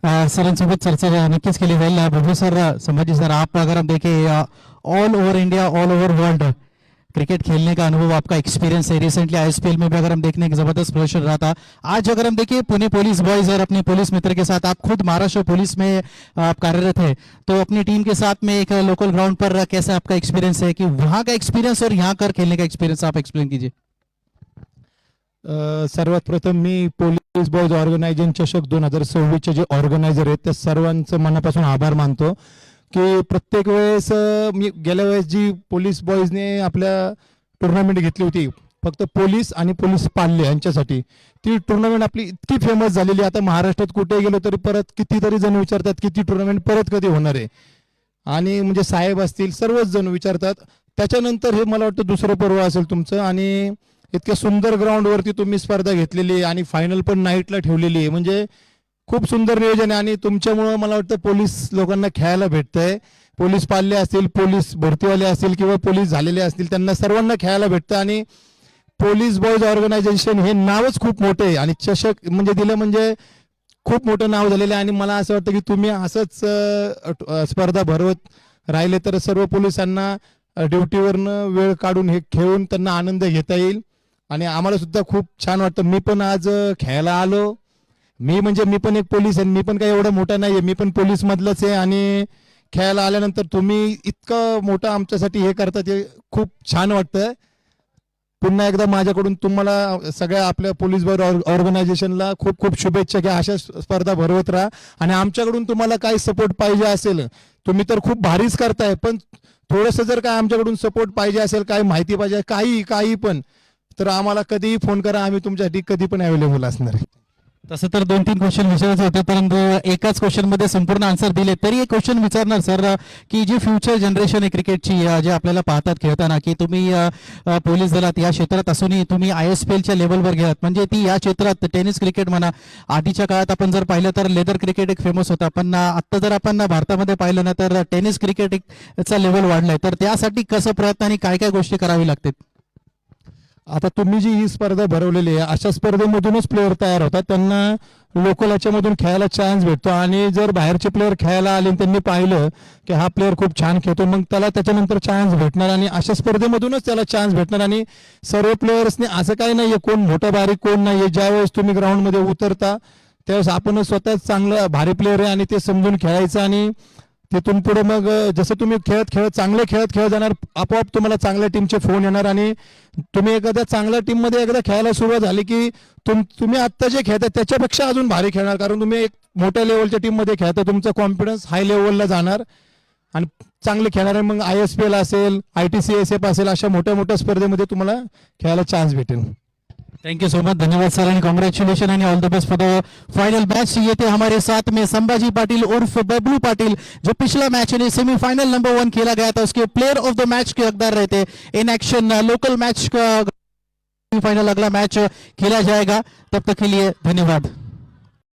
सरांसोबत चर्चा नक्कीच केली जाईल. प्रभू सर, संभाजी सर, आप अगर हम देखें all over India, all over world cricket खेलने का अनुभव, आपका एक्सपीरियंस है, रिसेंटली आईएसपीएल में भी अगर हम देखने, एक जबरदस्त प्रदर्शन रहा था. आज अगर हम देखें पुणे पुलिस बॉयज और अपने पुलिस मित्र के साथ, आप खुद महाराष्ट्र पुलिस में आप कार्यरत है, तो अपनी टीम के साथ में एक लोकल ग्राउंड पर कैसा आपका एक्सपीरियंस है, कि वहाँ का एक्सपीरियंस और यहाँ कर खेलने का एक्सपीरियंस आप एक्सप्लेन कीजिए. सर्वात प्रथम मी पोलीस बॉयज ऑर्गनायझेशन चषक 2026चे जे ऑर्गनायझर आहेत त्या सर्वांचं मनापासून आभार मानतो की प्रत्येक वेळेस मी गेल्या वेळेस जी पोलीस बॉयजने आपल्या टुर्नामेंट घेतली होती फक्त पोलीस आणि पोलीस पाल्य यांच्यासाठी, ती टुर्नामेंट आपली इतकी फेमस झालेली, आता महाराष्ट्रात कुठे गेलो तरी परत कितीतरी जण विचारतात की ती टुर्नामेंट परत कधी होणार आहे. आणि म्हणजे साहेब असतील सर्वच जण विचारतात. त्याच्यानंतर हे मला वाटतं दुसरं पर्व असेल तुमचं, आणि इतक्या सुंदर ग्राउंडवरती तुम्ही स्पर्धा घेतलेली आहे आणि फायनल पण नाईटला ठेवलेली आहे. म्हणजे खूप सुंदर नियोजन आहे आणि तुमच्यामुळं मला वाटतं पोलीस लोकांना खेळायला भेटतंय. पोलीस पाल्य असतील, पोलीस भरतीवाले असतील किंवा पोलीस झालेले असतील, त्यांना सर्वांना खेळायला भेटतं. आणि पोलीस बॉयज ऑर्गनायझेशन हे नावच खूप मोठे आहे आणि चषक म्हणजे दिलं म्हणजे खूप मोठं नाव झालेलं आहे. आणि मला असं वाटतं की तुम्ही असंच स्पर्धा भरवत राहिले तर सर्व पोलिसांना ड्युटीवरनं वेळ काढून हे खेळून त्यांना आनंद घेता येईल. आणि आम्हाला सुद्धा खूप छान वाटतं. मी पण आज खेळायला आलो. मी पण एक पोलीस आहे, मी पण काही एवढा मोठा नाही आहे, मी पण पोलीस मधलंच आहे. आणि खेळायला आल्यानंतर तुम्ही इतकं मोठं आमच्यासाठी हे करतात, हे खूप छान वाटतं. पुन्हा एकदा माझ्याकडून तुम्हाला सगळ्या आपल्या पोलीस बॉय ऑर्गनायझेशनला खूप खूप शुभेच्छा, की अशा स्पर्धा भरवत राहा. आणि आमच्याकडून तुम्हाला काही सपोर्ट पाहिजे असेल, तुम्ही तर खूप भारीच करताय, पण थोडंसं जर काय आमच्याकडून सपोर्ट पाहिजे असेल, काय माहिती पाहिजे, काही पण, तर आम्हाला कधीही फोन करा, आम्ही तुमच्यासाठी कधी पण अवेलेबल असणार आहे. तसं तर 2-3 क्वेश्चन विचारायचे होते, परंतु एकाच क्वेश्चन मध्ये संपूर्ण आन्सर दिले. तरी एक क्वेश्चन विचारणार सर, की जी फ्युचर जनरेशन आहे क्रिकेटची, जे आपल्याला पाहतात खेळताना, की तुम्ही पोलीस दलात या क्षेत्रात असूनही तुम्ही ISPLच्या लेवलवर गेलात, म्हणजे ती या क्षेत्रात टेनिस क्रिकेट म्हणा, आधीच्या काळात आपण जर पाहिलं तर लेदर क्रिकेट एक फेमस होता, पण आत्ता जर आपण भारतामध्ये पाहिलं ना तर टेनिस क्रिकेट चा लेवल वाढलाय, तर त्यासाठी कसं प्रयत्न आणि काय काय गोष्टी करावी लागतात? आता तुम्ही जी ही स्पर्धा भरवलेली आहे, अशा स्पर्धेमधूनच प्लेअर तयार होतात, त्यांना लोकल याच्यामधून खेळायला चान्स भेटतो. आणि जर बाहेरचे प्लेअर खेळायला आले आणि त्यांनी पाहिलं की हा प्लेअर खूप छान खेळतो, मग त्याला त्याच्यानंतर चान्स भेटणार आणि अशा स्पर्धेमधूनच त्याला चान्स भेटणार. आणि सर्व प्लेयर्सने असं काही नाहीये कोण मोठा बारीक कोण नाहीये, ज्यावेळेस तुम्ही ग्राउंडमध्ये उतरता त्यावेळेस आपण स्वतःच चांगलं भारी प्लेअर आहे आणि ते समजून खेळायचं. आणि तिथून पुढे मग जसं तुम्ही चांगले खेळत जाणार, आपोआप तुम्हाला चांगल्या टीमचे फोन येणार. आणि तुम्ही एखाद्या चांगल्या टीम मध्ये एकदा खेळायला सुरुवात झाली की तुम्ही आत्ता जे खेळता त्याच्यापेक्षा अजून भारी खेळणार, कारण तुम्ही एक मोठ्या लेवलच्या टीम मध्ये खेळता, तुमचा कॉन्फिडन्स हाय लेवलला जाणार आणि चांगले खेळणार आहे. मग ISPL असेल, ITCSF असेल, अशा मोठ्या स्पर्धेमध्ये तुम्हाला खेळायला चान्स भेटेल. थैंक यू सो मच, धन्यवाद sir end congratulation end all the best for the final match. ये थे हमारे साथ में संभाजी पाटिल उर्फ बबलू पाटिल, जो पिछला मैच यानी सेमीफाइनल नंबर 1 खेला गया था उसके प्लेयर ऑफ द मैच के हकदार रहे थे. इन एक्शन लोकल मैच का फाइनल अगला मैच खेला जाएगा. तब तक के लिए धन्यवाद.